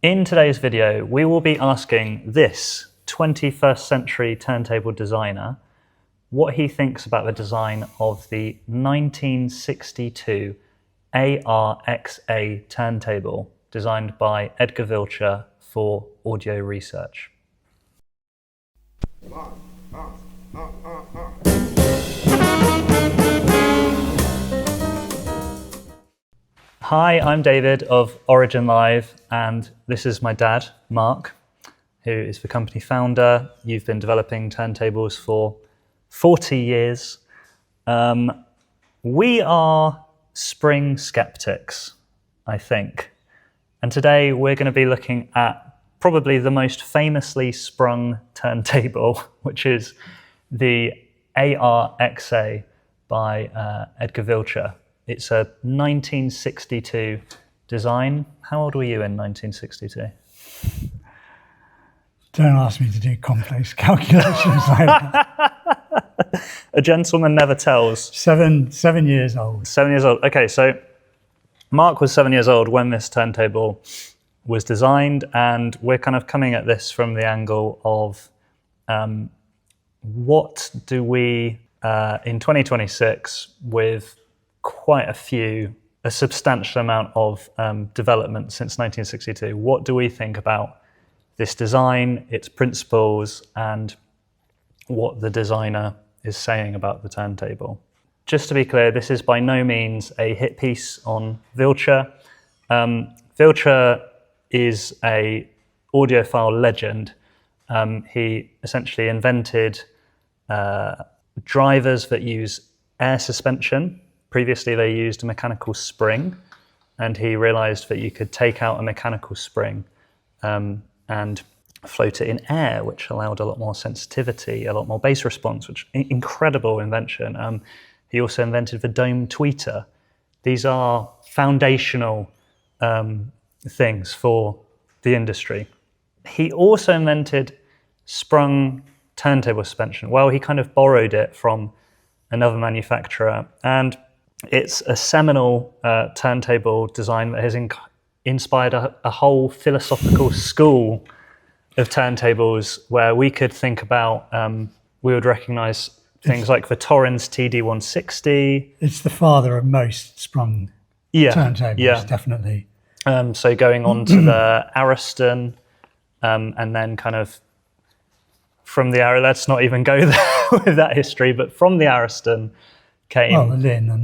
In today's video, we will be asking this 21st century turntable designer what he thinks about the design of the 1962 ARXA turntable designed by Edgar Villchur for audio research. Hi, I'm David of Origin Live, and this is my dad, Mark, who is the company founder. You've been developing turntables for 40 years. We are spring skeptics, I think. And today we're going to be looking at probably the most famously sprung turntable, which is the ARXA by Edgar Villchur. It's a 1962 design. How old were you in 1962? Don't ask me to do complex calculations like that. A gentleman never tells. 7 years old. 7 years old. Okay, so Mark was 7 years old when this turntable was designed, and we're kind of coming at this from the angle of what do we, in 2026, with quite a substantial amount of development since 1962, what do we think about this design, its principles, and what the designer is saying about the turntable? Just to be clear, this is by no means a hit piece on Villchur. Villchur is an audiophile legend. He essentially invented drivers that use air suspension. Previously, they used a mechanical spring, and he realized that you could take out a mechanical spring and float it in air, which allowed a lot more sensitivity, a lot more bass response, which incredible invention. He also invented the dome tweeter. These are foundational things for the industry. He also invented sprung turntable suspension. Well, he kind of borrowed it from another manufacturer, and it's a seminal turntable design that has inspired a whole philosophical school of turntables where we could think about, we would recognize things like the Thorens TD 160. It's the father of most sprung turntables, definitely. So going on to the Ariston, and then kind of from the let's not even go there with that history, but from the Ariston came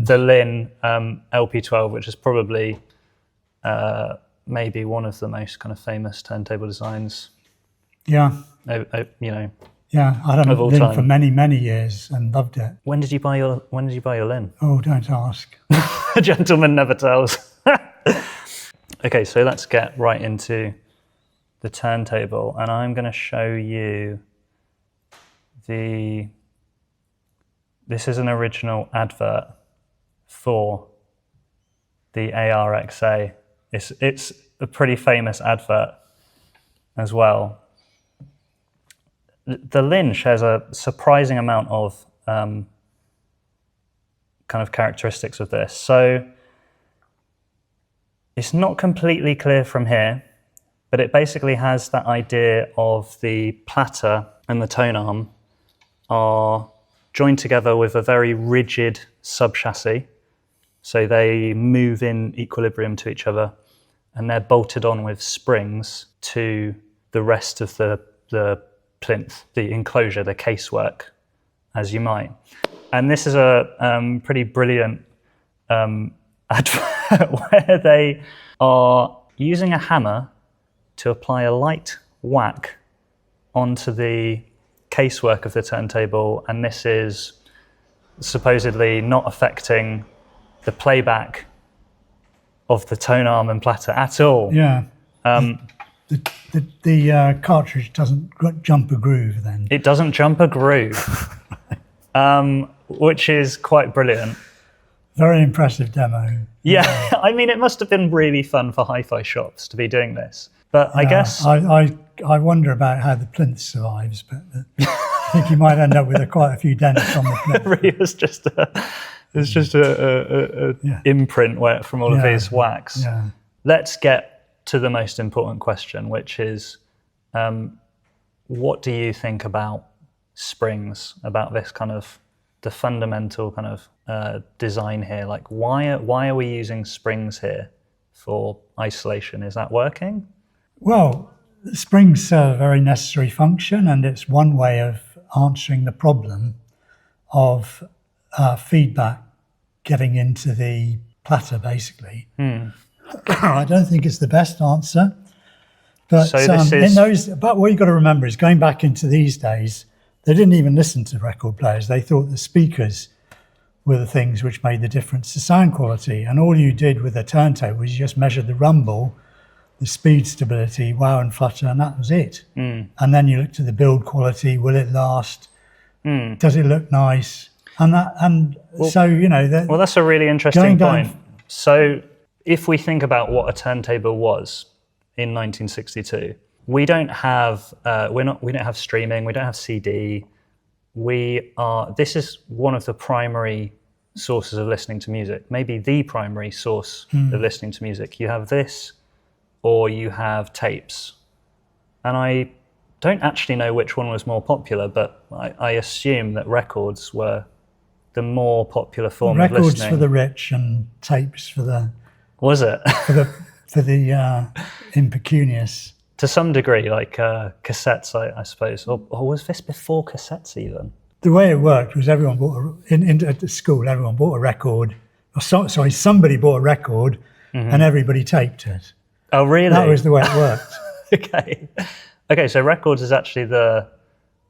the Linn LP12, which is probably maybe one of the most kind of famous turntable designs. Yeah. Yeah, I had a Linn for many years and loved it. When did you buy your Linn? Oh, don't ask. A gentleman never tells. Okay, so let's get right into the turntable, and I'm going to show you this is an original advert for the ARXA. It's a pretty famous advert as well. The Linn shares a surprising amount of kind of characteristics of this. So it's not completely clear from here, but it basically has that idea of the platter and the tonearm are joined together with a very rigid sub-chassis. So they move in equilibrium to each other, and they're bolted on with springs to the rest of the plinth, the enclosure, the casework, as you might. And this is a pretty brilliant advert where they are using a hammer to apply a light whack onto the casework of the turntable, and this is supposedly not affecting the playback of the tonearm and platter at all. Yeah. The cartridge doesn't jump a groove then. It doesn't jump a groove, which is quite brilliant. Very impressive demo. Yeah, I mean, it must have been really fun for hi-fi shops to be doing this. But I guess I wonder about how the plinth survives, but I think you might end up with quite a few dents on the plinth. It's just a imprint from all of these wax. Yeah. Let's get to the most important question, which is, what do you think about springs, about this kind of the fundamental kind of design here? Like, why are we using springs here for isolation? Is that working? Well, springs serve a very necessary function, and it's one way of answering the problem of feedback getting into the platter, basically. I don't think it's the best answer, but but what you've got to remember is, going back into these days, they didn't even listen to record players. They thought the speakers were the things which made the difference to sound quality, and all you did with a turntable was you just measured the rumble, the speed stability, wow and flutter, and that was it. And then you looked at the build quality. Will it last? Does it look nice? So, you know... Well, that's a really interesting point. So if we think about what a turntable was in 1962, we don't have streaming, we don't have CD. This is one of the primary sources of listening to music, maybe the primary source of listening to music. You have this, or you have tapes. And I don't actually know which one was more popular, but I assume that records were the more popular form of listening. Records for the rich and tapes for the... Was it? for the impecunious. To some degree, like cassettes, I suppose. Or was this before cassettes even? The way it worked was everyone bought at the school, everyone bought a record. Somebody bought a record and everybody taped it. Oh, really? That was the way it worked. Okay, so records is actually the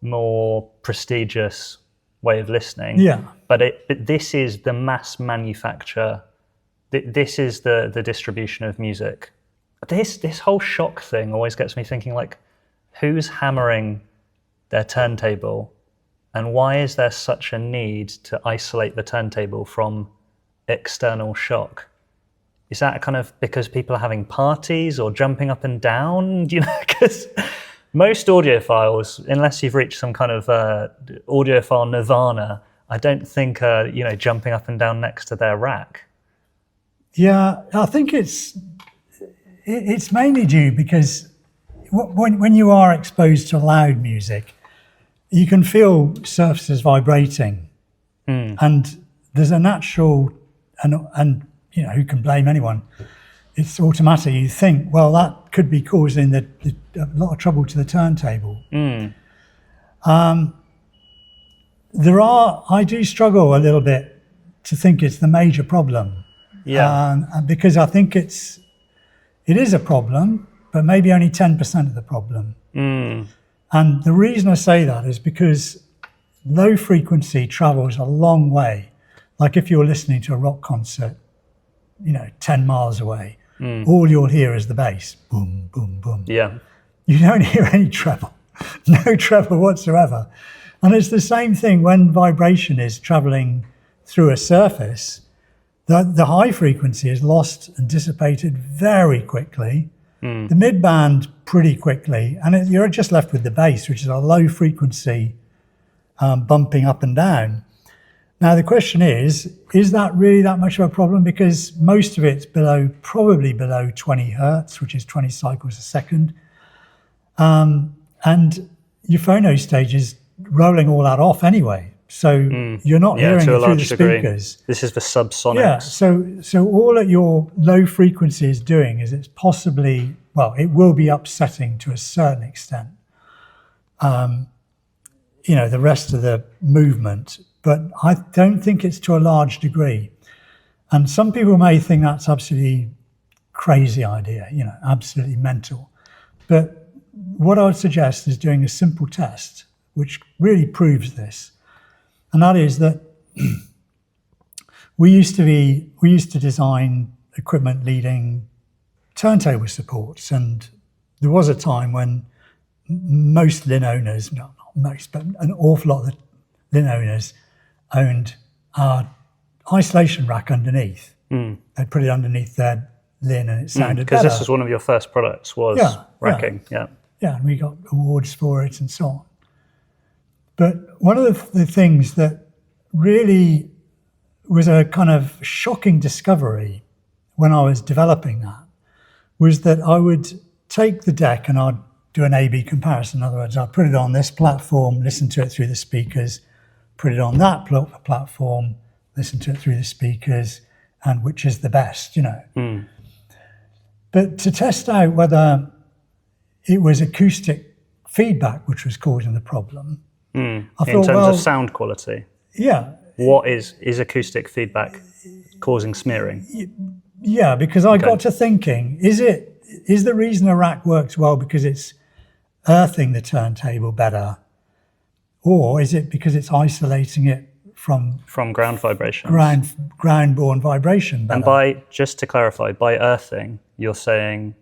more prestigious way of listening. Yeah. But this is the mass manufacture. This is the distribution of music. This whole shock thing always gets me thinking, like, who's hammering their turntable, and why is there such a need to isolate the turntable from external shock? Is that kind of because people are having parties or jumping up and down? You know, because most audiophiles, unless you've reached some kind of audiophile nirvana, I don't think jumping up and down next to their rack. Yeah, I think it's mainly due because when you are exposed to loud music, you can feel surfaces vibrating, and there's a natural, and you know, who can blame anyone? It's automatic. You think, well, that could be causing a lot of trouble to the turntable. I do struggle a little bit to think it's the major problem. Yeah, because I think it is a problem, but maybe only 10% of the problem. And the reason I say that is because low frequency travels a long way. Like if you're listening to a rock concert, 10 miles away, all you'll hear is the bass, boom, boom, boom. Yeah. You don't hear any treble, no treble whatsoever. And it's the same thing when vibration is traveling through a surface. The high frequency is lost and dissipated very quickly, the mid-band pretty quickly, and you're just left with the bass, which is a low frequency bumping up and down. Now the question is that really that much of a problem? Because most of it's probably below 20 hertz, which is 20 cycles a second. And your phono stage is rolling all that off anyway. So you're not hearing it through the speakers. This is the subsonics. Yeah, so all that your low frequency is doing is it will be upsetting to a certain extent, the rest of the movement, but I don't think it's to a large degree. And some people may think that's absolutely crazy idea, absolutely mental. But what I would suggest is doing a simple test, which really proves this. And that is that we used to design equipment needing turntable supports, and there was a time when most Linn owners, not most, but an awful lot of the Linn owners owned our isolation rack underneath. They'd put it underneath their Linn and it sounded better. Because this was one of your first products, was racking. Yeah, and we got awards for it and so on. But one of the things that really was a kind of shocking discovery when I was developing that was that I would take the deck and I'd do an A/B comparison. In other words, I'd put it on this platform, listen to it through the speakers, put it on that platform, listen to it through the speakers, and which is the best, But to test out whether it was acoustic feedback which was causing the problem, I thought, in terms of sound quality, yeah. what is acoustic feedback causing smearing? Yeah, because I got to thinking, is the reason a rack works well because it's earthing the turntable better, or is it because it's isolating it from ground vibrations, ground-borne vibration better? And just to clarify, by earthing, you're saying,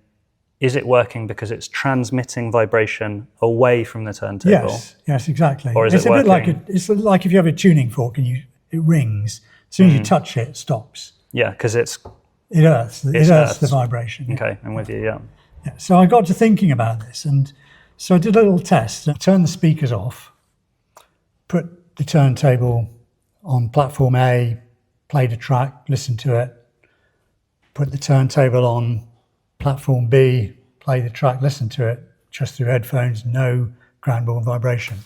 is it working because it's transmitting vibration away from the turntable? Yes, exactly. Or is it's it a working? bit like it's like if you have a tuning fork and it rings. As soon as you touch it, it stops. Yeah, because it earths the vibration. Okay, I'm with you. Yeah. So I got to thinking about this, and so I did a little test. I turned the speakers off, put the turntable on platform A, played a track, listened to it, put the turntable on platform B, play the track, listen to it, just through headphones, no ground-borne vibration.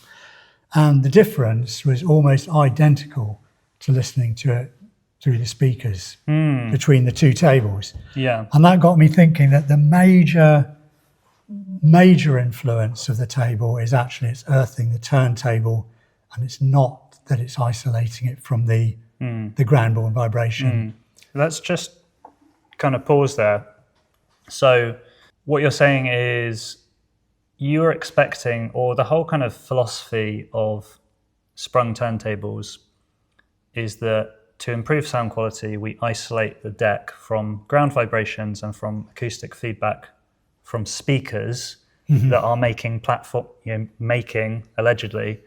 And the difference was almost identical to listening to it through the speakers between the two tables. Yeah. And that got me thinking that the major influence of the table is actually it's earthing the turntable, and it's not that it's isolating it from the ground-borne vibration. Let's just kind of pause there. So what you're saying is you're expecting, or the whole kind of philosophy of sprung turntables is that to improve sound quality, we isolate the deck from ground vibrations and from acoustic feedback from speakers that are making allegedly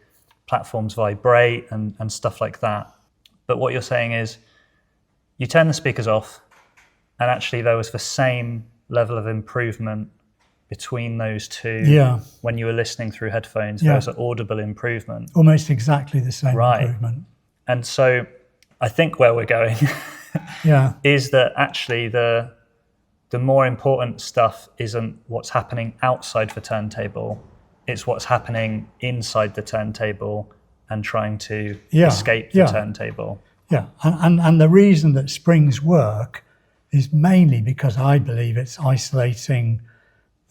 platforms vibrate and stuff like that. But what you're saying is you turn the speakers off, and actually there was the same level of improvement between those two when you were listening through headphones. There was an audible improvement. Almost exactly the same improvement. And so I think where we're going is that actually the more important stuff isn't what's happening outside the turntable, it's what's happening inside the turntable and trying to escape the turntable. Yeah, and the reason that springs work is mainly because I believe it's isolating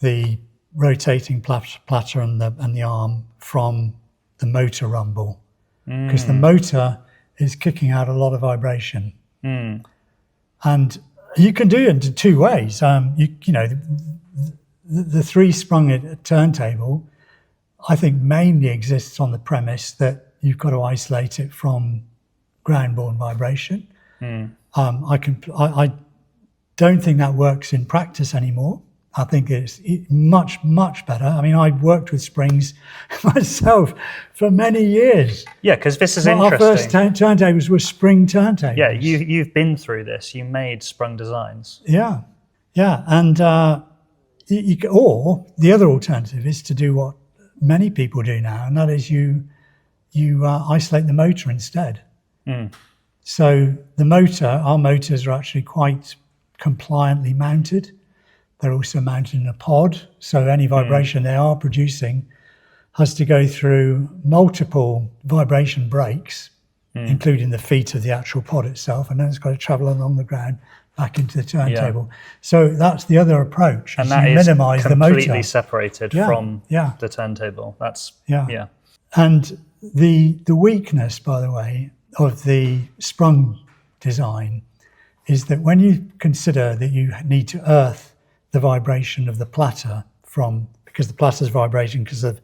the rotating platter and the arm from the motor rumble, because the motor is kicking out a lot of vibration. And you can do it in two ways. The three-sprung turntable, I think, mainly exists on the premise that you've got to isolate it from ground-borne vibration. I don't think that works in practice anymore. I think it's much, much better. I mean, I worked with springs myself for many years. Yeah, because this is interesting. Our first turntables were spring turntables. Yeah, you've been through this. You made sprung designs. Yeah. And or the other alternative is to do what many people do now, and that is you isolate the motor instead. So our motors are actually quite compliantly mounted. They're also mounted in a pod, so any vibration they are producing has to go through multiple vibration breaks, including the feet of the actual pod itself, and then it's got to travel along the ground back into the turntable. So that's the other approach, and that is minimize the motor. Completely separated from the turntable. That's And the weakness, by the way, of the sprung design is that when you consider that you need to earth the vibration of the platter because the platter's vibrating because of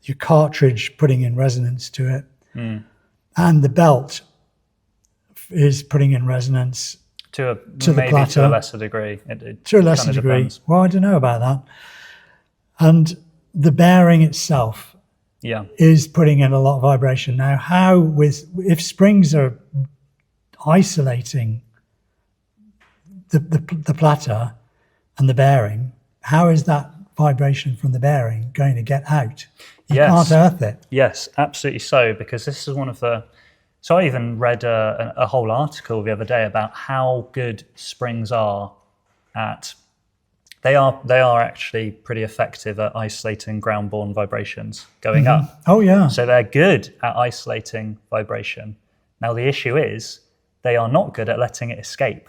your cartridge putting in resonance to it, and the belt is putting in resonance to the platter. To a lesser degree. To a lesser degree. Depends. Well, I don't know about that. And the bearing itself is putting in a lot of vibration. Now, if springs are isolating the platter and the bearing, how is that vibration from the bearing going to get out? You can't earth it. Yes, absolutely so, because this is one of the... So I even read a whole article the other day about how good springs are at They are actually pretty effective at isolating ground-borne vibrations going up. Oh yeah. So they're good at isolating vibration. Now the issue is they are not good at letting it escape.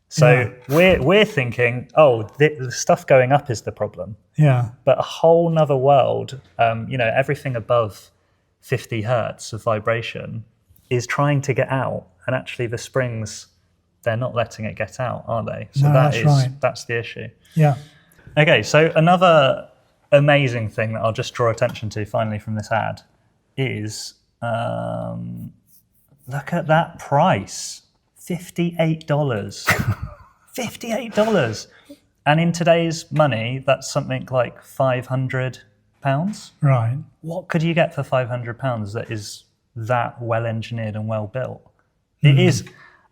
So we're thinking, the stuff going up is the problem. Yeah. But a whole nother world, everything above 50 hertz of vibration is trying to get out, and actually the springs, they're not letting it get out, are they? So No, that's the issue. Yeah. Okay, so another amazing thing that I'll just draw attention to finally from this ad is look at that price, $58. $58. And in today's money, that's something like £500. Right. What could you get for £500 that is that well engineered and well built? It is.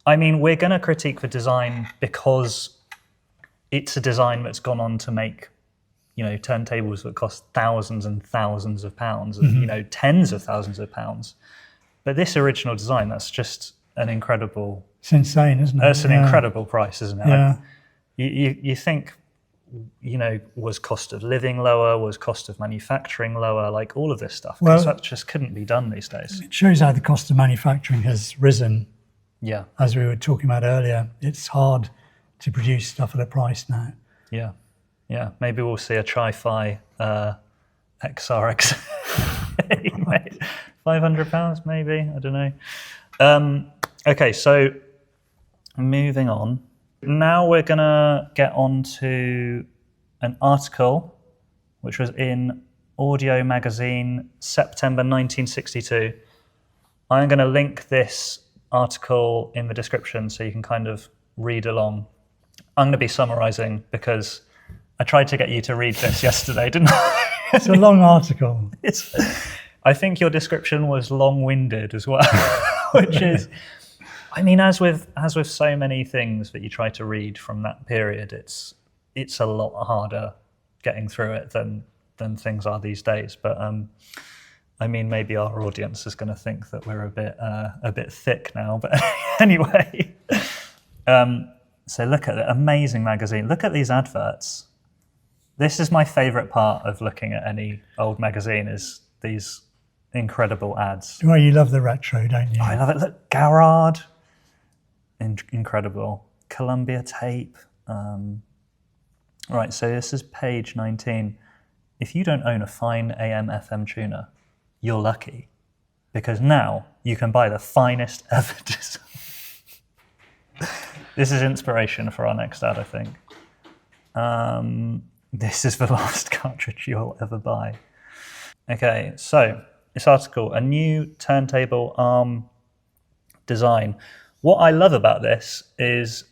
I mean, we're going to critique the design because it's a design that's gone on to make, turntables that cost thousands and thousands of pounds, and, tens of thousands of pounds. But this original design, that's just an incredible... It's insane, isn't it? That's an incredible price, isn't it? Yeah. You think, was cost of living lower, was cost of manufacturing lower, like all of this stuff, because that just couldn't be done these days. It shows how the cost of manufacturing has risen. Yeah. As we were talking about earlier, it's hard to produce stuff at a price now. Yeah. Yeah. Maybe we'll see a Tri-Fi XRX. £500 maybe, I don't know. Okay, so moving on. Now we're going to get on to an article which was in Audio Magazine, September 1962. I'm going to link this article in the description so you can kind of read along. I'm going to be summarizing because I tried to get you to read this yesterday, didn't I? It's a long article. I think your description was long-winded as well, which is... I mean, as with so many things that you try to read from that period, it's a lot harder getting through it than things are these days. But I mean, maybe our audience is going to think that we're a bit thick now. But anyway, so look at the amazing magazine. Look at these adverts. This is my favourite part of looking at any old magazine, is these incredible ads. Well, you love the retro, don't you? I love it. Look, Garrard. Incredible. Columbia tape. Right, so this is page 19. If you don't own a fine AM FM tuner, you're lucky, because now you can buy the finest ever design. This is inspiration for our next ad, I think. This is the last cartridge you'll ever buy. Okay, so this article, a new turntable arm design. What I love about this is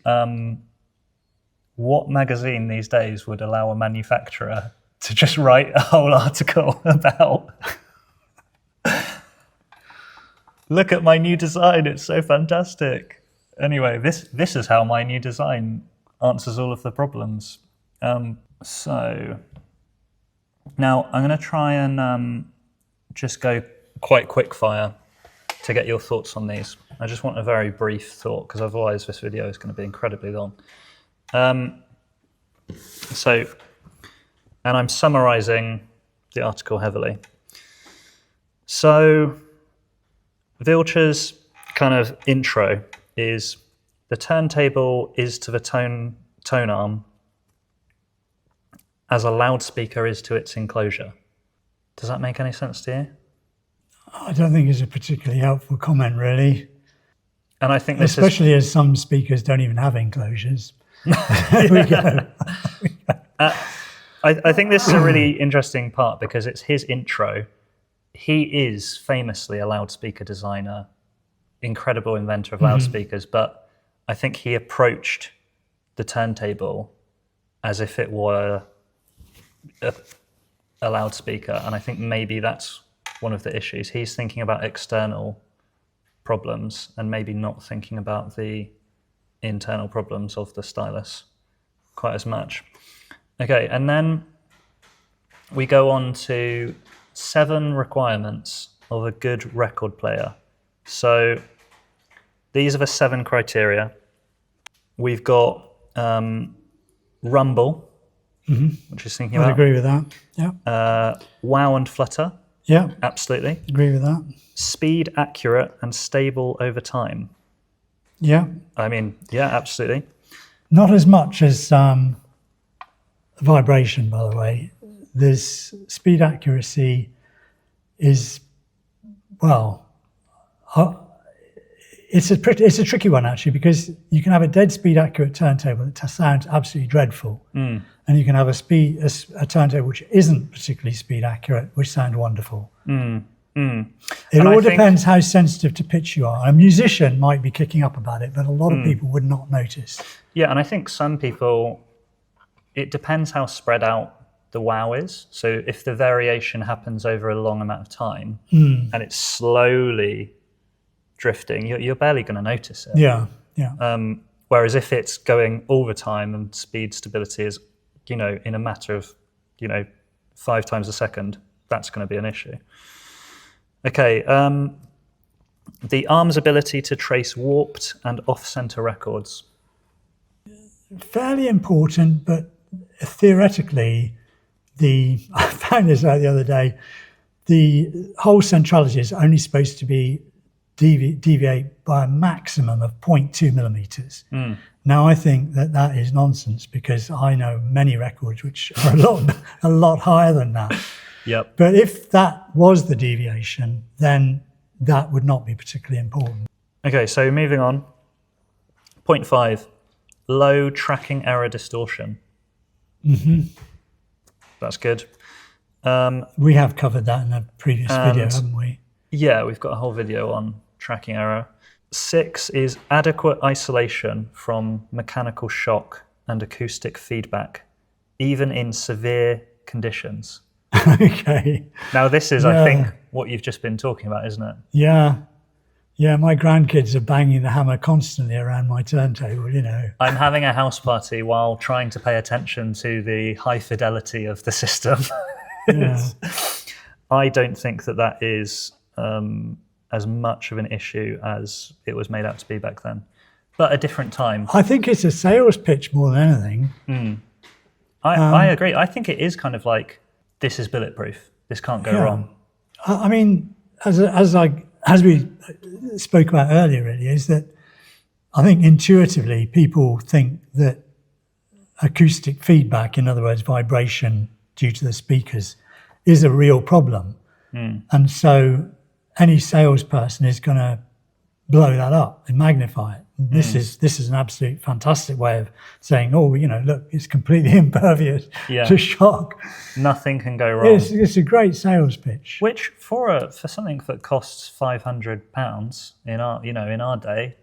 what magazine these days would allow a manufacturer to just write a whole article about look at my new design, it's so fantastic. Anyway, this is how my new design answers all of the problems. So now I'm going to try and just go quite quick fire to get your thoughts on these. I just want a very brief thought, because otherwise this video is going to be incredibly long. And I'm summarizing the article heavily. So Villchur's kind of intro is the turntable is to the tonearm as a loudspeaker is to its enclosure. Does that make any sense to you? I don't think it's a particularly helpful comment, really. And I think especially as some speakers don't even have enclosures. There we go. I think this is a really interesting part because it's his intro. He is famously a loudspeaker designer, incredible inventor of loudspeakers, but I think he approached the turntable as if it were a loudspeaker, and I think maybe that's one of the issues. He's thinking about external problems and maybe not thinking about the internal problems of the stylus quite as much. Okay, and then we go on to 7 requirements of a good record player. So these are the 7 criteria. We've got rumble, which is thinking I'd about. agree with that. Yeah. Wow and flutter, Yeah. absolutely. Agree with that. Speed, accurate, and stable over time. Yeah. I mean, yeah, absolutely. Not as much as vibration, by the way. There's speed accuracy is, well, it's a tricky one actually, because you can have a dead speed accurate turntable that sounds absolutely dreadful, and you can have a turntable which isn't particularly speed accurate, which sounds wonderful. It all depends how sensitive to pitch you are. A musician might be kicking up about it, but a lot of people would not notice. Yeah, and I think some people, it depends how spread out the wow is. So if the variation happens over a long amount of time and it's slowly drifting, you're barely going to notice it. Yeah, yeah. Whereas if it's going all the time and speed stability is, in a matter of, 5 times a second, that's going to be an issue. Okay, the arm's ability to trace warped and off-center records. Fairly important, but theoretically, I found this out the other day, the whole centrality is only supposed to be deviate by a maximum of 0.2 millimeters. Now, I think that is nonsense, because I know many records which are a lot higher than that. Yep. But if that was the deviation, then that would not be particularly important. Okay, so moving on. 0.5, low tracking error distortion. That's good. We have covered that in a previous video, haven't we? Yeah, we've got a whole video on tracking error. 6 is adequate isolation from mechanical shock and acoustic feedback, even in severe conditions. Okay. Now, this is, I think, what you've just been talking about, isn't it? Yeah. Yeah, my grandkids are banging the hammer constantly around my turntable, I'm having a house party while trying to pay attention to the high fidelity of the system. Yeah. I don't think that is as much of an issue as it was made out to be back then. But a different time. I think it's a sales pitch more than anything. I agree. I think it is kind of like, this is bulletproof. This can't go wrong. I mean, as we spoke about earlier, really, is that I think intuitively people think that acoustic feedback, in other words, vibration due to the speakers, is a real problem. And so any salesperson is going to blow that up and magnify it. This is an absolute fantastic way of saying, look, it's completely impervious to shock. Nothing can go wrong. It's a great sales pitch. Which for something that costs £500 in our day,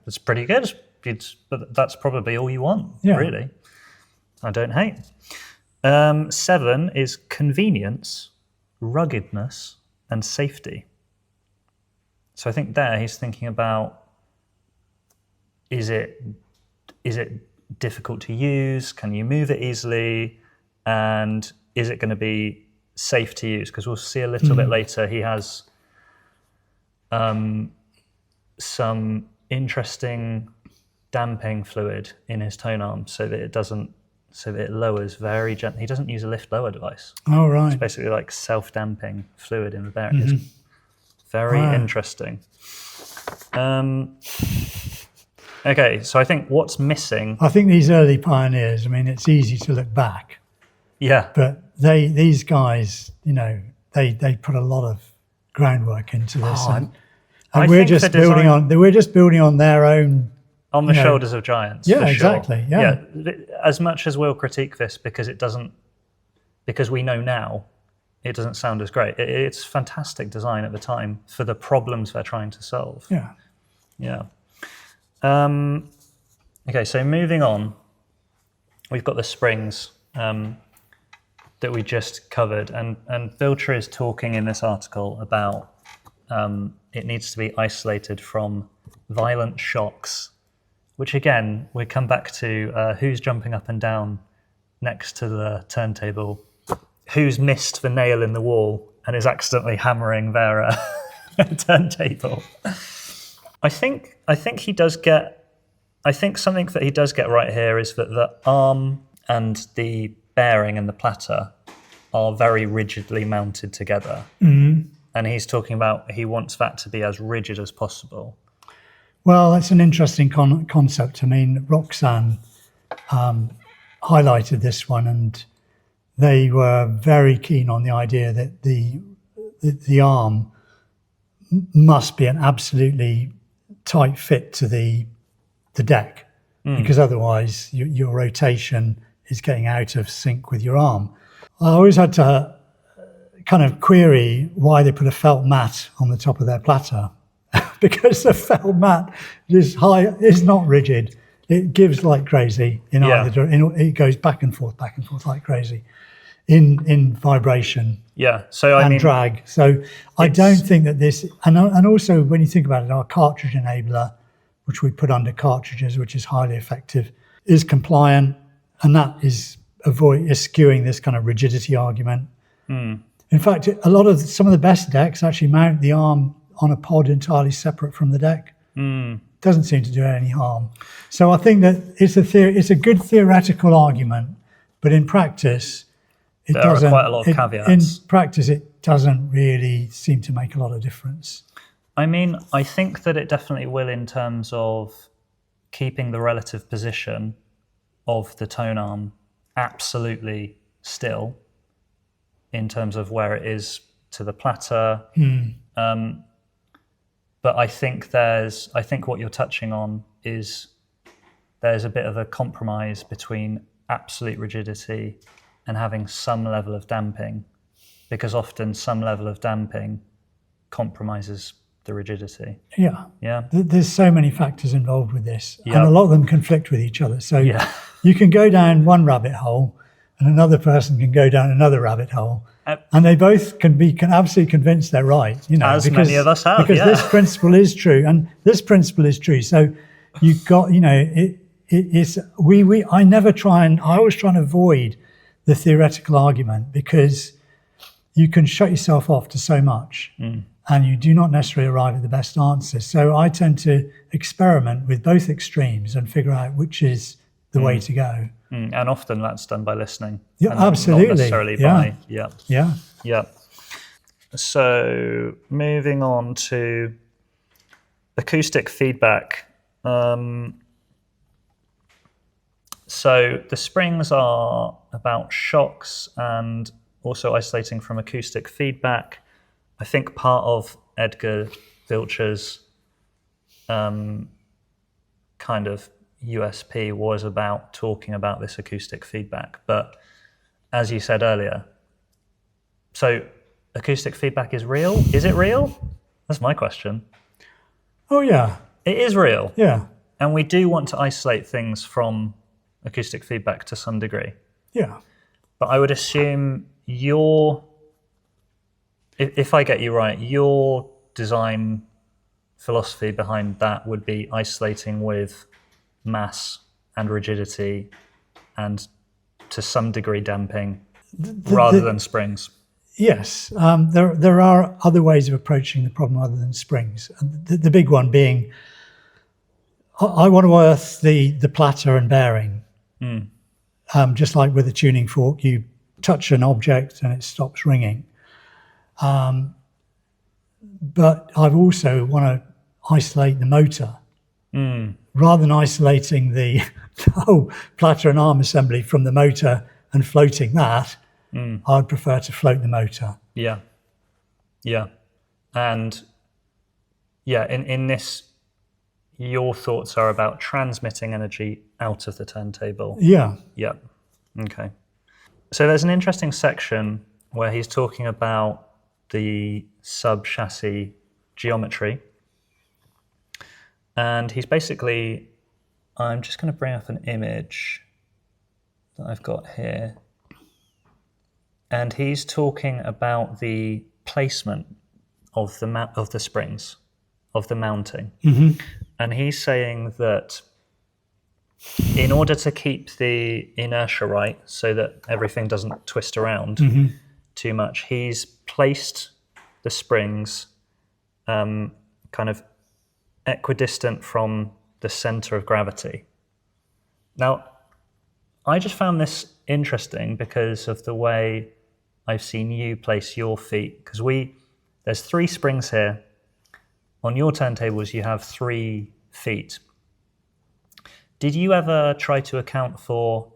it's pretty good. But that's probably all you want, really. I don't hate. 7 is convenience, ruggedness, and safety. So I think there he's thinking about, is it difficult to use? Can you move it easily? And is it going to be safe to use? Because we'll see a little bit later, he has some interesting damping fluid in his tonearm so that it lowers very gently. He doesn't use a lift lower device. Oh, right. It's basically like self-damping fluid in the bearing. It's very interesting. Okay, so I think what's missing... I think these early pioneers, it's easy to look back. Yeah. But these guys, they put a lot of groundwork into this. And we're just building on their own... On the shoulders of giants. Yeah, for exactly. Sure. Yeah. As much as we'll critique this because we know now it doesn't sound as great. It's fantastic design at the time for the problems they're trying to solve. Yeah. Yeah. Okay, so moving on, we've got the springs that we just covered, and Villchur is talking in this article about it needs to be isolated from violent shocks, which again, we come back to who's jumping up and down next to the turntable, who's missed the nail in the wall and is accidentally hammering their turntable. I think he does get. I think something that he does get right here is that the arm and the bearing and the platter are very rigidly mounted together. And he's talking about he wants that to be as rigid as possible. Well, that's an interesting concept. I mean, Roxanne highlighted this one, and they were very keen on the idea that the arm must be an absolutely tight fit to the deck, because otherwise your rotation is getting out of sync with your arm. I always had to kind of query why they put a felt mat on the top of their platter, because the felt mat is not rigid. It gives like crazy in either direction. It goes back and forth like crazy in vibration. Yeah. So I mean, drag. So I don't think that this, and also when you think about it, our cartridge enabler, which we put under cartridges, which is highly effective, is compliant, and that is skewing this kind of rigidity argument. In fact, some of the best decks actually mount the arm on a pod entirely separate from the deck. Doesn't seem to do any harm. So I think that it's a good theoretical argument, but in practice, there are quite a lot of caveats. In practice, it doesn't really seem to make a lot of difference. I mean, I think that it definitely will in terms of keeping the relative position of the tone arm absolutely still in terms of where it is to the platter. But I think what you're touching on is there's a bit of a compromise between absolute rigidity and having some level of damping, because often some level of damping compromises the rigidity. Yeah. There's so many factors involved with this, and a lot of them conflict with each other. So you can go down one rabbit hole, and another person can go down another rabbit hole, and they both can absolutely conviced they're right. As many of us have, because this principle is true, and this principle is true. So you've got, I always try and avoid the theoretical argument, because you can shut yourself off to so much, and you do not necessarily arrive at the best answer. So I tend to experiment with both extremes and figure out which is the way to go. And often that's done by listening. Yeah, absolutely. Not necessarily by. Yeah. So moving on to acoustic feedback. So the springs are about shocks and also isolating from acoustic feedback. I think part of Edgar Villchur's kind of USP was about talking about this acoustic feedback. But as you said earlier, so acoustic feedback is real? Is it real? That's my question. Oh, yeah. It is real. Yeah. And we do want to isolate things from acoustic feedback to some degree. Yeah. But I would assume if I get you right, your design philosophy behind that would be isolating with mass and rigidity and to some degree damping rather than springs. Yes, there are other ways of approaching the problem other than springs. The big one being, I want to earth the platter and bearing. Just like with a tuning fork, you touch an object and it stops ringing. But I've also want to isolate the motor. Rather than isolating the whole platter and arm assembly from the motor and floating that, I'd prefer to float the motor. Yeah. And in this, your thoughts are about transmitting energy out of the turntable. Yeah. Okay. So there's an interesting section where he's talking about the sub-chassis geometry. And he's basically, I'm just going to bring up an image that I've got here. And he's talking about the placement of the springs, of the mounting. And he's saying that in order to keep the inertia right so that everything doesn't twist around too much, he's placed the springs kind of equidistant from the center of gravity. Now, I just found this interesting because of the way I've seen you place your feet. Because there's 3 springs here. On your turntables, you have 3 feet. Did you ever try to account for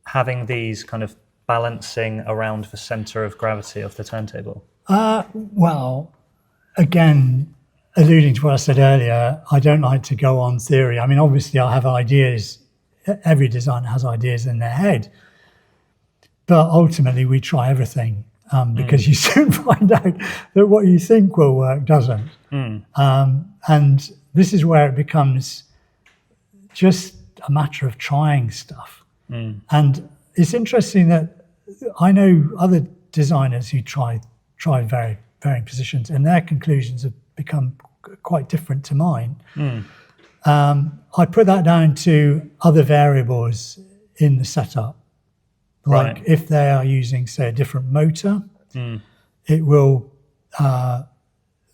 having these kind of balancing around the center of gravity of the turntable? Well, again, alluding to what I said earlier, I don't like to go on theory. I mean, obviously I have ideas. Every designer has ideas in their head. But ultimately we try everything because you soon find out that what you think will work doesn't. And this is where it becomes just a matter of trying stuff. And it's interesting that I know other designers who try varying positions, and their conclusions have become quite different to mine. I put that down to other variables in the setup. Like if they are using, say, a different motor, it will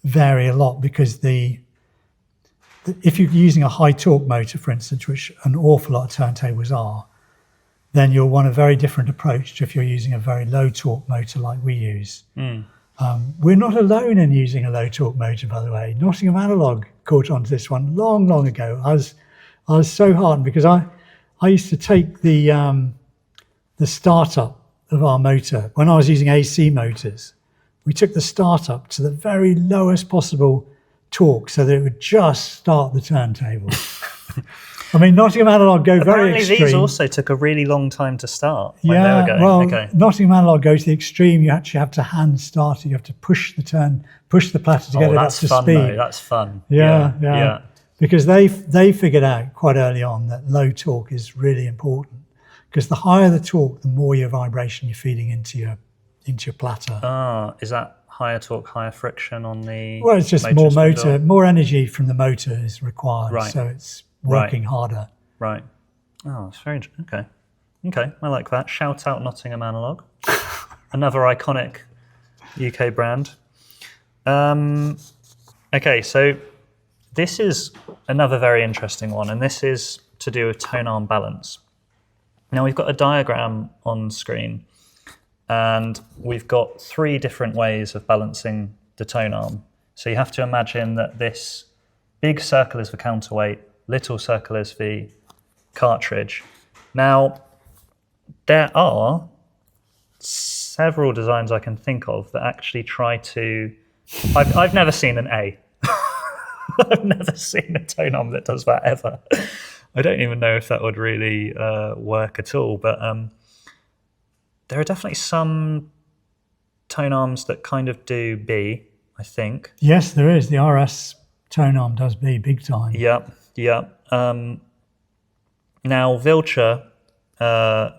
vary a lot because if you're using a high torque motor, for instance, which an awful lot of turntables are, then you'll want a very different approach to if you're using a very low torque motor like we use. We're not alone in using a low torque motor, by the way. Nottingham Analog caught on to this one long ago. I was so heartened because I used to take the startup of our motor when I was using AC motors. We took the startup to the very lowest possible torque so that it would just start the turntable. I mean, Nottingham Analog go very extreme. Apparently these also took a really long time to start when they were going. Well, Nottingham Analog go to the extreme. You actually have to hand start it. You have to push the platter to get it up to fun, speed. Though. That's fun. Yeah. Because they figured out quite early on that low torque is really important. Because the higher the torque, the more your vibration you're feeding into your platter. Is that higher torque, higher friction on the? Well, it's just more energy from the motor is required, so it's working harder. Right. Oh, it's very okay. I like that. Shout out Nottingham Analog, another iconic UK brand. Okay, so this is another very interesting one, and this is to do with tone arm balance. Now we've got a diagram on screen, and we've got 3 different ways of balancing the tone arm. So you have to imagine that this big circle is the counterweight, little circle is the cartridge. Now, there are several designs I can think of that actually try to... I've never seen an A. I've never seen a tone arm that does that ever. I don't even know if that would really work at all, but there are definitely some tone arms that kind of do B, I think. Yes, there is. The RS tone arm does B big time. Yep. Now, Villchur,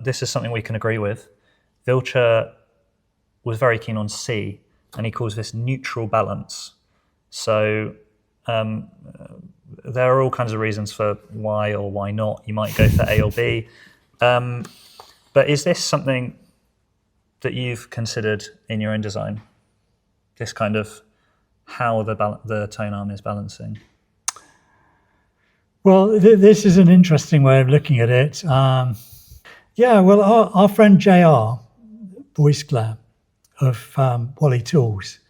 this is something we can agree with. Villchur was very keen on C, and he calls this neutral balance. So there are all kinds of reasons for why or why not. You might go for A or B. But is this something that you've considered in your own design? This kind of how the tone arm is balancing? Well, this is an interesting way of looking at it. Well, our friend JR Boisclair of Wally Tools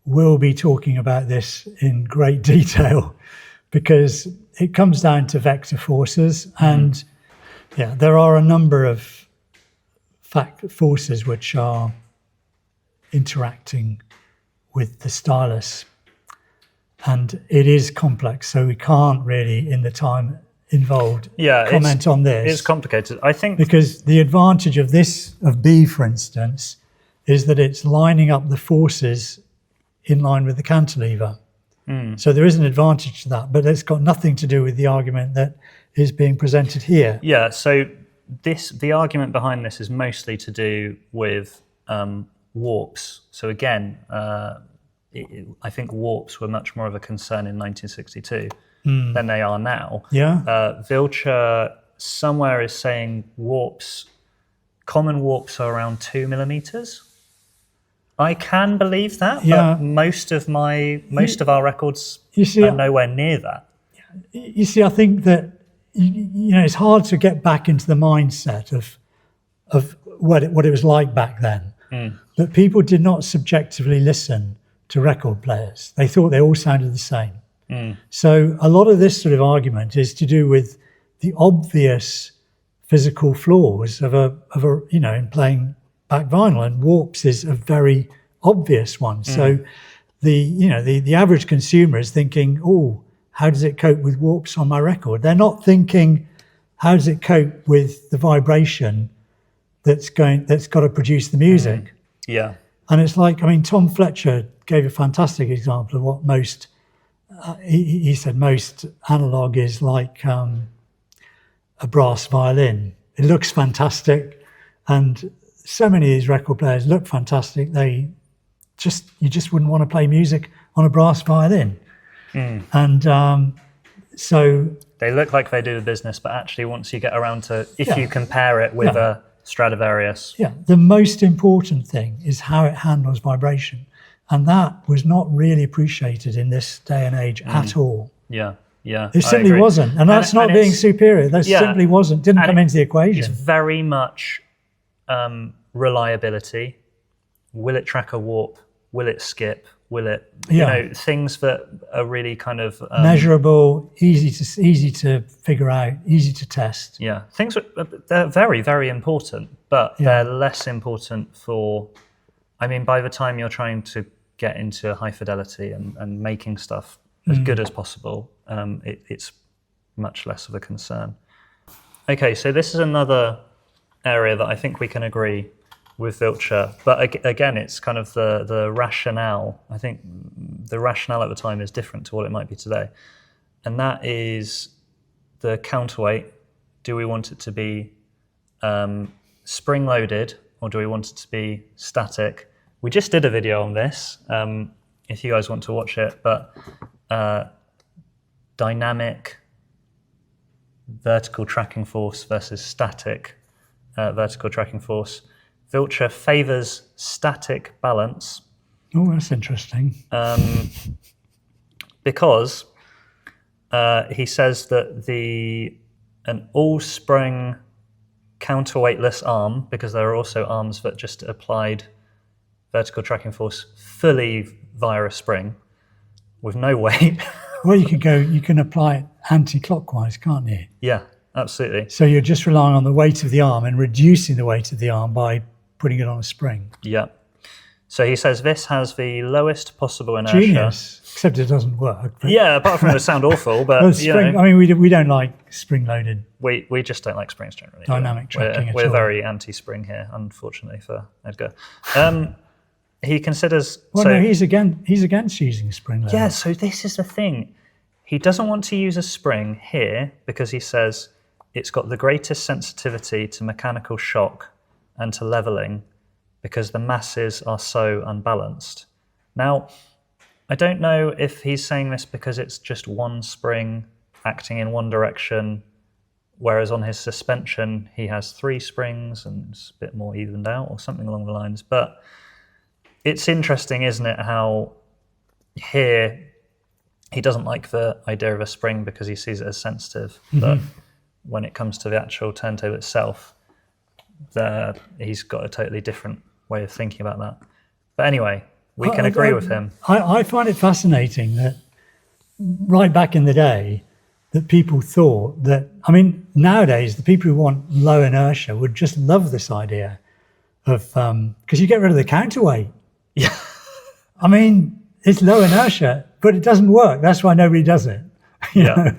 will be talking about this in great detail because it comes down to vector forces, and there are a number of forces which are interacting with the stylus, and it is complex, so we can't really, in the time involved, comment on this. It's complicated, I think, because the advantage of B, for instance, is that it's lining up the forces in line with the cantilever. So there is an advantage to that, but it's got nothing to do with the argument that is being presented here. Yeah, so the argument behind this is mostly to do with warps. So again, I think warps were much more of a concern in 1962 than they are now. Villchur somewhere is saying common warps are around 2 millimeters. I can believe that, but most of our records are nowhere near that. You see, I think that it's hard to get back into the mindset of what it was like back then. But people did not subjectively listen to record players. They thought they all sounded the same. So a lot of this sort of argument is to do with the obvious physical flaws of a in playing back vinyl, and warps is a very obvious one. So the average consumer is thinking, oh, how does it cope with warps on my record? They're not thinking, how does it cope with the vibration that's got to produce the music? Yeah. And it's like, I mean, Tom Fletcher gave a fantastic example of what most, he said most analog is like a brass violin. It looks fantastic, and so many of these record players look fantastic. You just wouldn't want to play music on a brass violin. And so they look like they do the business, but actually once you get around to, if you compare it with a Stradivarius. Yeah, the most important thing is how it handles vibration. And that was not really appreciated in this day and age at all. Yeah. It simply wasn't. And that's not being superior. That simply didn't come into the equation. It's very much reliability. Will it track a warp? Will it skip? Will it, things that are really kind of measurable, easy to figure out, easy to test. Yeah, they're very, very important, but they're less important for, I mean, by the time you're trying to get into high fidelity and making stuff as good as possible, it's much less of a concern. Okay, so this is another area that I think we can agree with Villchur, but again, it's kind of the rationale. I think the rationale at the time is different to what it might be today, and that is the counterweight. Do we want it to be spring-loaded, or do we want it to be static? We just did a video on this, if you guys want to watch it, but dynamic vertical tracking force versus static vertical tracking force. Villchur favours static balance. Oh, that's interesting. Because he says that an all-sprung counterweightless arm, because there are also arms that just applied vertical tracking force fully via a spring with no weight. Well, you can apply it anti-clockwise, can't you? Yeah, absolutely. So you're just relying on the weight of the arm and reducing the weight of the arm by putting it on a spring. Yeah. So he says this has the lowest possible inertia. Genius, except it doesn't work. Yeah, apart from it sound awful, but I mean, we don't like spring-loaded. We just don't like springs generally. Dynamic tracking. We're very anti-spring here, unfortunately for Edgar. He considers. Well, no, he's against using a spring load. Yeah. So this is the thing. He doesn't want to use a spring here because he says it's got the greatest sensitivity to mechanical shock and to leveling because the masses are so unbalanced. Now, I don't know if he's saying this because it's just one spring acting in one direction, whereas on his suspension he has 3 springs and it's a bit more evened out or something along the lines. But it's interesting, isn't it, how here he doesn't like the idea of a spring because he sees it as sensitive, but when it comes to the actual turntable itself, he's got a totally different way of thinking about that. But anyway, we can agree with him. I find it fascinating that right back in the day that people thought that, I mean, nowadays the people who want low inertia would just love this idea of, because you get rid of the counterweight. Yeah. I mean, it's low inertia, but it doesn't work. That's why nobody does it. You know?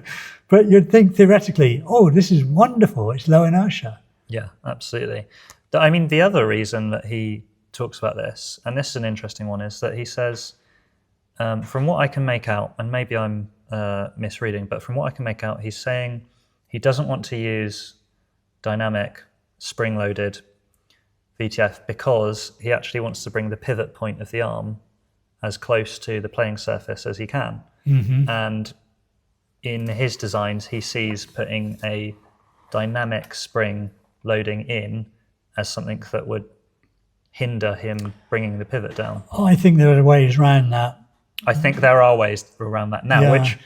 But you'd think theoretically, oh, this is wonderful. It's low inertia. Yeah, absolutely. I mean, the other reason that he talks about this, and this is an interesting one, is that he says, from what I can make out, and maybe I'm misreading, but from what I can make out, he's saying he doesn't want to use dynamic spring-loaded VTF because he actually wants to bring the pivot point of the arm as close to the playing surface as he can. And in his designs, he sees putting a dynamic spring loading in as something that would hinder him bringing the pivot down. I think there are ways around that. I think there are ways around that now, which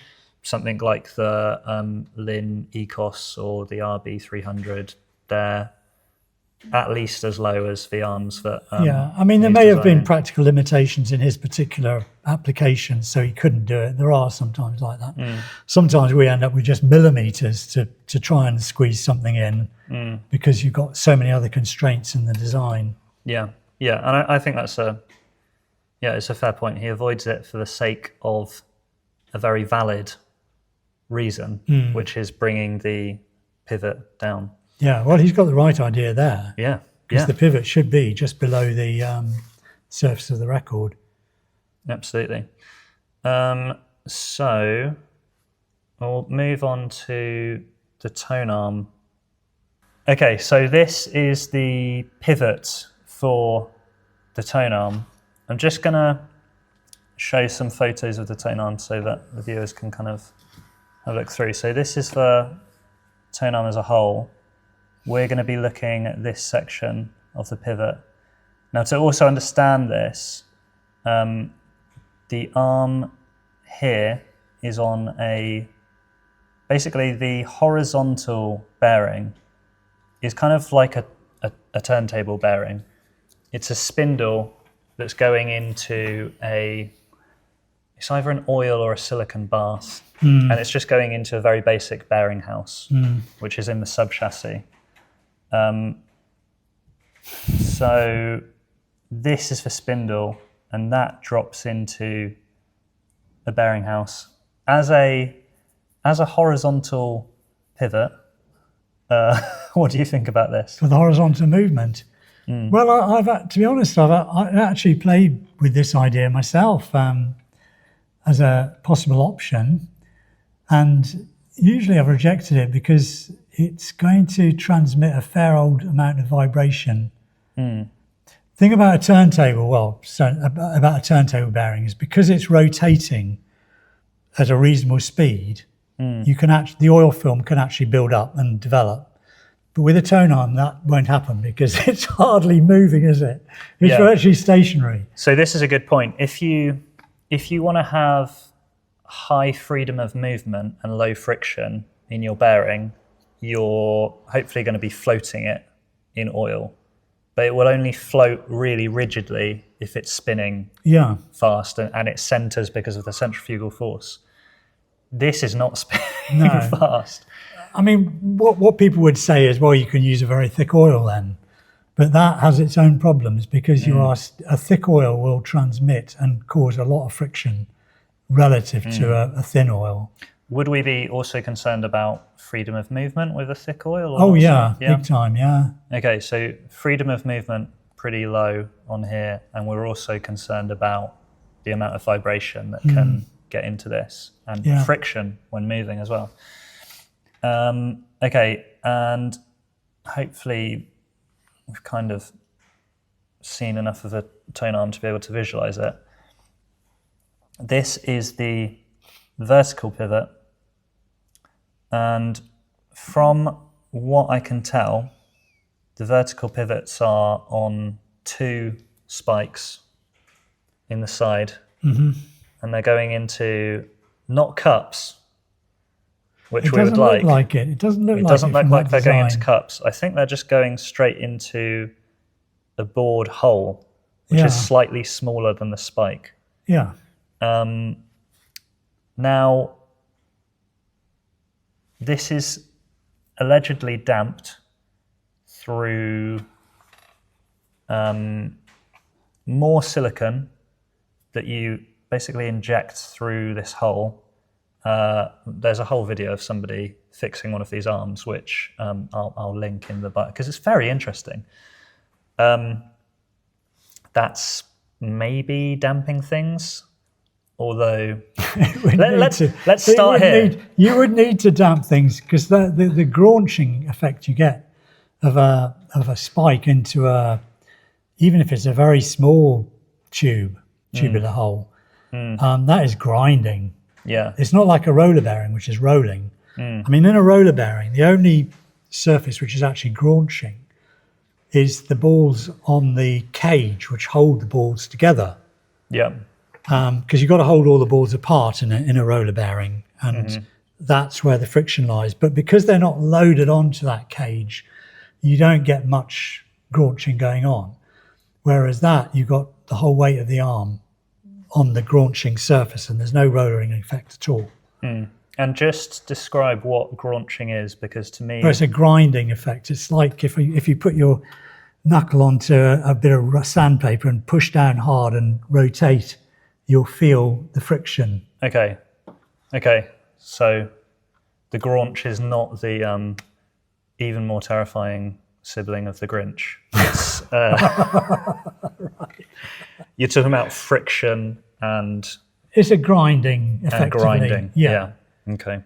something like the Linn ECOS or the RB300, they're at least as low as the arms that I mean, there may have been practical limitations in his particular application, so he couldn't do it. There are sometimes like that. Sometimes we end up with just millimeters to try and squeeze something in because you've got so many other constraints in the design. And I think that's it's a fair point. He avoids it for the sake of a very valid reason, which is bringing the pivot down. Yeah, well, he's got the right idea there. Yeah, because the pivot should be just below the surface of the record. Absolutely. So we'll move on to the tone arm. Okay, so this is the pivot for the tone arm. I'm just going to show some photos of the tone arm so that the viewers can kind of have a look through. So this is the tone arm as a whole. We're going to be looking at this section of the pivot. Now, to also understand this, the arm here is on basically the horizontal bearing is kind of like a turntable bearing. It's a spindle that's going into it's either an oil or a silicone bath, and it's just going into a very basic bearing house, which is in the sub-chassis. So this is the spindle, and that drops into a bearing house. As a horizontal pivot, what do you think about this? For the horizontal movement? Well, I've to be honest, I've actually played with this idea myself as a possible option, and usually I've rejected it because it's going to transmit a fair old amount of vibration. Thing about a turntable, about a turntable bearing is because it's rotating at a reasonable speed, you can the oil film can actually build up and develop. But with a tone arm, that won't happen because it's hardly moving, is it? It's virtually stationary. So this is a good point. If you want to have high freedom of movement and low friction in your bearing, you're hopefully going to be floating it in oil. But it will only float really rigidly if it's spinning fast and it centers because of the centrifugal force. This is not spinning fast. I mean, what people would say is, well, you can use a very thick oil then. But that has its own problems because a thick oil will transmit and cause a lot of friction relative to a thin oil. Would we be also concerned about freedom of movement with a thick oil? Oh, yeah, big time, yeah. Okay, so freedom of movement pretty low on here, and we're also concerned about the amount of vibration that can get into this and friction when moving as well. Okay, and hopefully we've kind of seen enough of a tone arm to be able to visualize it. This is the vertical pivot, and from what I can tell, the vertical pivots are on 2 spikes in the side, and they're going into not cups, which we would like. It doesn't look like it. It doesn't look like it. It doesn't look like they're design. going into cups. I think they're just going straight into a bored hole, which is slightly smaller than the spike. Yeah. Now, this is allegedly damped through more silicone that you basically inject through this hole. There's a whole video of somebody fixing one of these arms, which I'll link in the bio, because it's very interesting. That's maybe damping things, although let's start here. You would need to damp things because the graunching effect you get of a spike into even if it's a very small tubular hole, that is grinding. Yeah, it's not like a roller bearing, which is rolling. I mean, in a roller bearing, the only surface which is actually graunching is the balls on the cage, which hold the balls together. Yeah. because you've got to hold all the balls apart in a roller bearing, and that's where the friction lies. But because they're not loaded onto that cage, you don't get much graunching going on. Whereas that, you've got the whole weight of the arm on the graunching surface, and there's no rollering effect at all. And just describe what graunching is, because to me... Well, it's a grinding effect. It's like if you put your knuckle onto a bit of sandpaper and push down hard and rotate, you'll feel the friction. Okay. So the graunch is not the even more terrifying sibling of the Grinch. It's, Right. You're talking about friction and... It's a grinding, effectively. And grinding, yeah. Okay.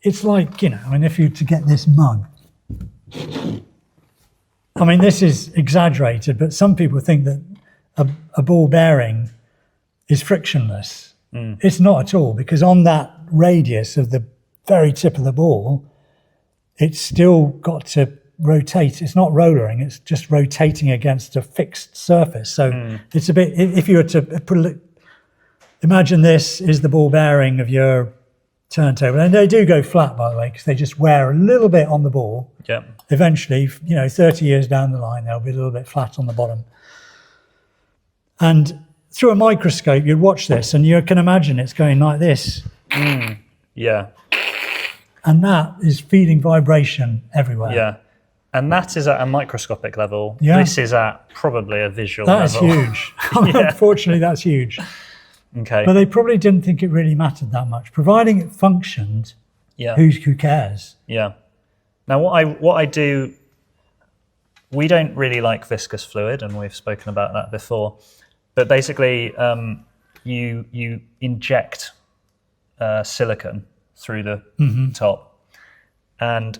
It's like, if you to get this mug, I mean, this is exaggerated, but some people think that a ball bearing is frictionless. It's not at all, because on that radius of the very tip of the ball, it's still got to rotate. It's not rollering, it's just rotating against a fixed surface. So it's a bit, if you were to imagine this is the ball bearing of your turntable, and they do go flat, by the way, because they just wear a little bit on the ball. Yeah. Eventually, 30 years down the line, they'll be a little bit flat on the bottom. And through a microscope, you'd watch this, and you can imagine it's going like this. Yeah. And that is feeding vibration everywhere. Yeah. And that is at a microscopic level. Yeah. This is at probably a visual That's level. huge. Unfortunately, that's huge. Okay. But they probably didn't think it really mattered that much. Providing it functioned, who cares? Yeah. Now, what I do, we don't really like viscous fluid, and we've spoken about that before. But basically, you inject silicone through the top, and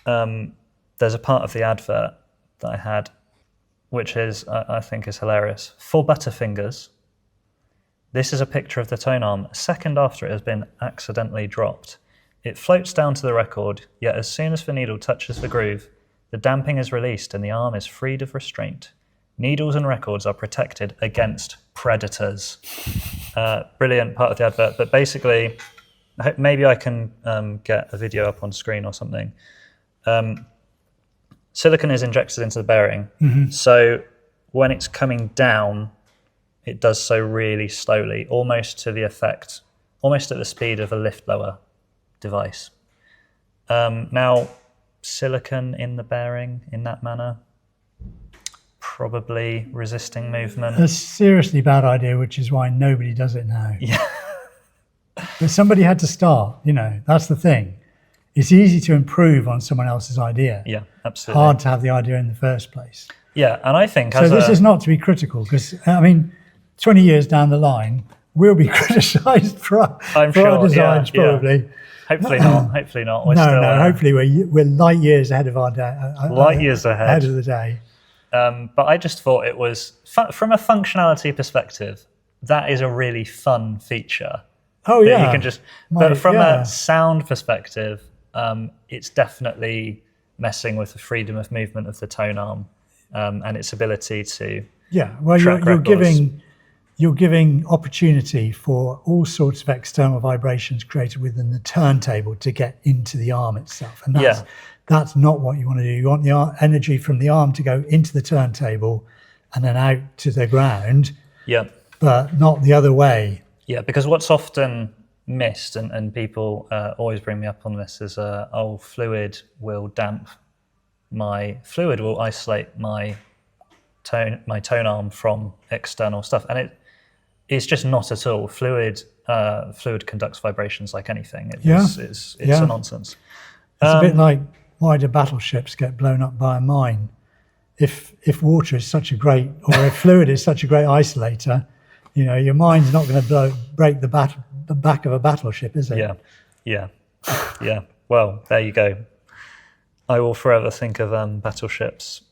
there's a part of the advert that I had, which is I think is hilarious. For Butterfingers, this is a picture of the tonearm a second after it has been accidentally dropped. It floats down to the record, yet as soon as the needle touches the groove, the damping is released and the arm is freed of restraint. Needles and records are protected against predators. Brilliant part of the advert, but basically, maybe I can get a video up on screen or something. Silicone is injected into the bearing, so when it's coming down, it does so really slowly, almost at the speed of a lift lower device. Now, silicone in the bearing in that manner, probably resisting movement. A seriously bad idea, which is why nobody does it now. Yeah. But somebody had to start, that's the thing. It's easy to improve on someone else's idea. Yeah, absolutely. Hard to have the idea in the first place. Yeah, and I think so this is not to be critical, because, 20 years down the line, we'll be criticised for our designs, probably. Yeah. Hopefully not. Hopefully we're light years ahead of our day. Light years ahead of the day. But I just thought it was, from a functionality perspective, that is a really fun feature. Oh yeah. You can just, but from a sound perspective, it's definitely messing with the freedom of movement of the tonearm and its ability to. Yeah, well, you're giving opportunity for all sorts of external vibrations created within the turntable to get into the arm itself, and that's not what you want to do. You want the energy from the arm to go into the turntable and then out to the ground. Yeah, but not the other way. Yeah, because what's often missed, and people always bring me up on this, is fluid will isolate my tonearm from external stuff, and it's just not at all. Fluid conducts vibrations like anything. It's a nonsense. It's a bit like, why do battleships get blown up by a mine? If water is such a great, or if fluid is such a great isolator, your mine's not going to break the back of a battleship, is it? Yeah. Well, there you go. I will forever think of battleships.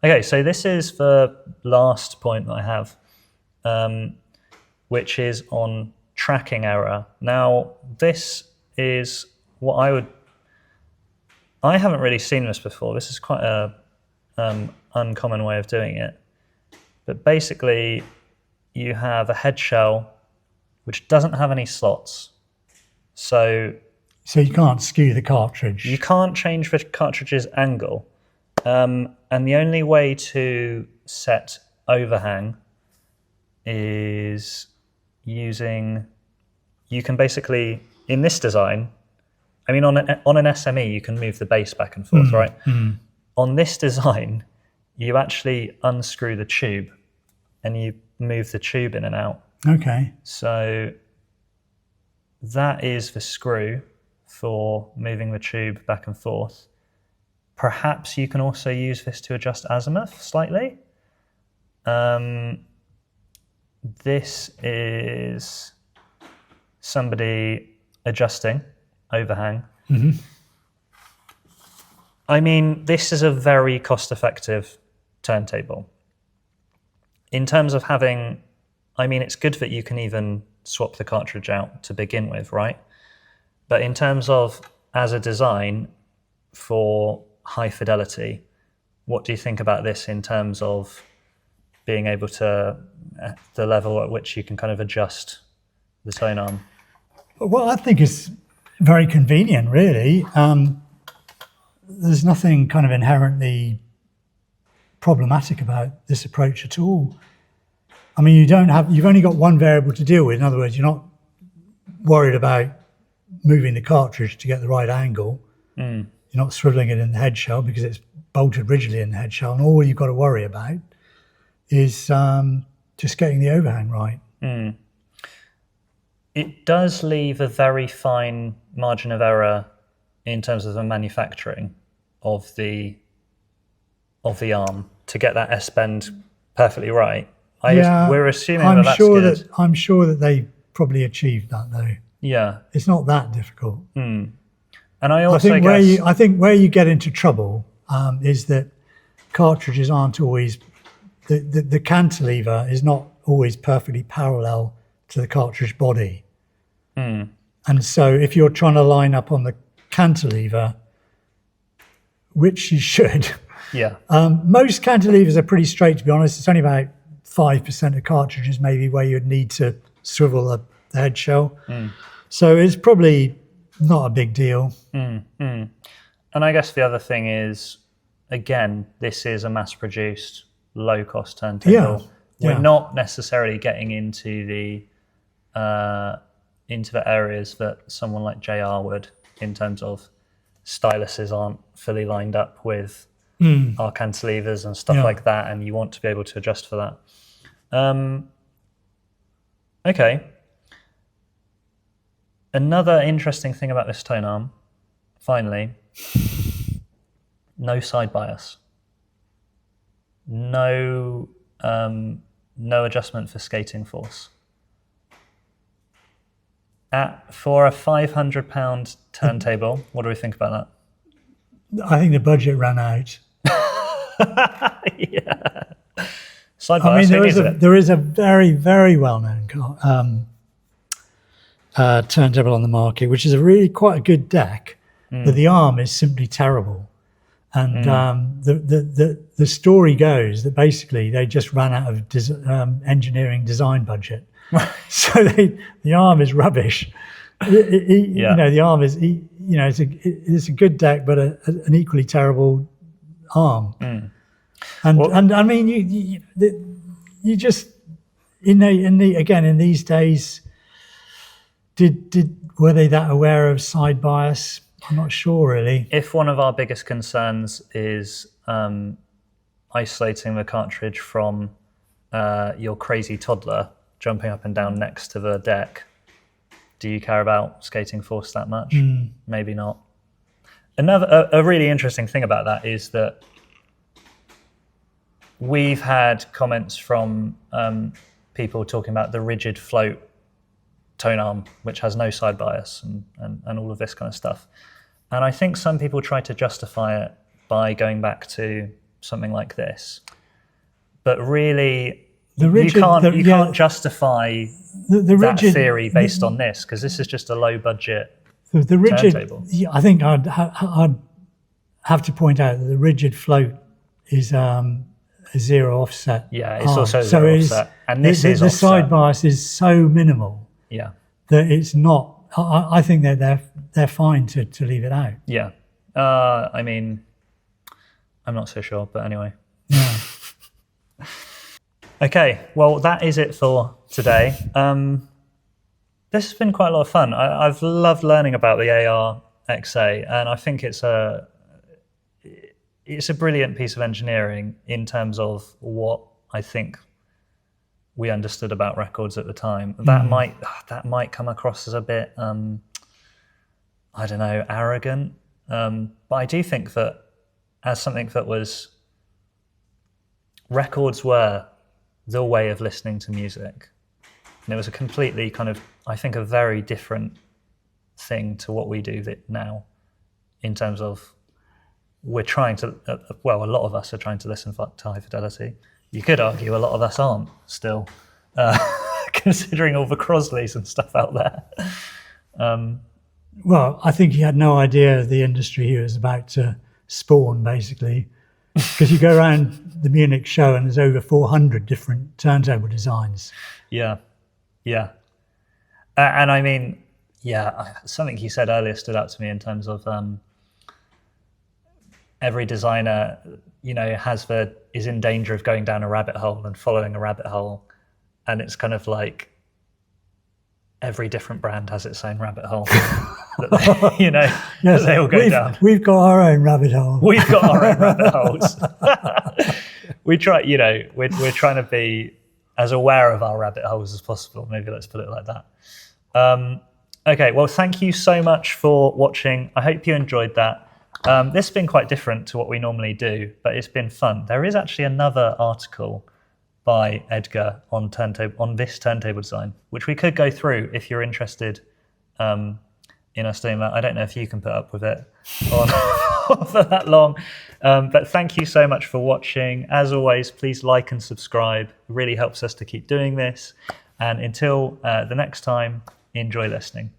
Okay, so this is the last point that I have, which is on tracking error. Now, this is what I haven't really seen this before. This is quite a uncommon way of doing it. But basically, you have a head shell which doesn't have any slots. So you can't skew the cartridge. You can't change the cartridge's angle. And the only way to set overhang is using, you can basically, in this design, I mean, on an SME, you can move the base back and forth, right? On this design, you actually unscrew the tube and you move the tube in and out. Okay. So that is the screw for moving the tube back and forth. Perhaps you can also use this to adjust azimuth slightly. This is somebody adjusting overhang. I mean, this is a very cost-effective turntable. In terms of having, I mean, it's good that you can even swap the cartridge out to begin with, right? But in terms of as a design for high fidelity, what do you think about this in terms of being able to, the level at which you can kind of adjust the tone arm? Well, I think it's very convenient, really. There's nothing kind of inherently problematic about this approach at all. I mean, you've only got one variable to deal with. In other words, you're not worried about moving the cartridge to get the right angle. You're not swiveling it in the head shell because it's bolted rigidly in the head shell. And all you've got to worry about is just getting the overhang right. It does leave a very fine margin of error in terms of the manufacturing of the arm to get that S-bend perfectly right. We're assuming that's good. I'm sure that they probably achieved that, though. Yeah, it's not that difficult. And I think where you get into trouble is that cartridges aren't always, the cantilever is not always perfectly parallel to the cartridge body. And so if you're trying to line up on the cantilever, which you should, most cantilevers are pretty straight, to be honest. It's only about 5% of cartridges maybe where you'd need to swivel the head shell. So it's probably not a big deal. And I guess the other thing is, again, this is a mass-produced, low-cost turntable. We're not necessarily getting into the areas that someone like JR would, in terms of styluses aren't fully lined up with our cantilevers and stuff like that, and you want to be able to adjust for that. Okay. Another interesting thing about this tone arm, finally, no side bias. No adjustment for skating force. For a £500 turntable, what do we think about that? I think the budget ran out. Side bias, there is a very, very well-known turntable on the market, which is quite a good deck, but the arm is simply terrible. And the story goes that basically they just ran out of engineering design budget. So the arm is rubbish. You know, the arm is, it's a good deck, but an equally terrible arm. And I mean, you just in these days, were they that aware of side bias? I'm not sure, really. If one of our biggest concerns is isolating the cartridge from your crazy toddler jumping up and down next to the deck, do you care about skating force that much? Maybe not. A really interesting thing about that is that we've had comments from people talking about the rigid float tone arm, which has no side bias and all of this kind of stuff. And I think some people try to justify it by going back to something like this. But really, you can't justify that theory based on this, because this is just a low budget the rigid turntable. I think I'd have to point out that the rigid float is a zero offset. Yeah, it's also a zero offset. And this is the offset. side bias is so minimal that it's not. I think that they're fine to leave it out. Yeah. I mean, I'm not so sure, but anyway. Yeah. Okay, well, that is it for today. This has been quite a lot of fun. I've loved learning about the AR-XA, and I think it's a brilliant piece of engineering in terms of what I think we understood about records at the time. That might come across as a bit, I don't know, arrogant. But I do think that as something that was, records were the way of listening to music. And it was a completely kind of, I think, a very different thing to what we do now, in terms of we're trying to, well, a lot of us are trying to listen to high fidelity. You could argue a lot of us aren't still, considering all the Crosleys and stuff out there. Well, I think he had no idea of the industry he was about to spawn, basically, because you go around the Munich show and there's over 400 different turntable designs. Yeah. And I mean, something he said earlier stood out to me in terms of every designer, is in danger of going down a rabbit hole and following a rabbit hole. And it's kind of like every different brand has its own rabbit hole. That they all go down. We've got our own rabbit hole. We've got our own rabbit holes. We try, we're trying to be as aware of our rabbit holes as possible. Maybe let's put it like that. Okay, well, thank you so much for watching. I hope you enjoyed that. This has been quite different to what we normally do, but it's been fun. There is actually another article by Edgar on this turntable design, which we could go through if you're interested in us doing that. I don't know if you can put up with it for that long, but thank you so much for watching. As always, please like and subscribe. It really helps us to keep doing this. And until the next time, enjoy listening.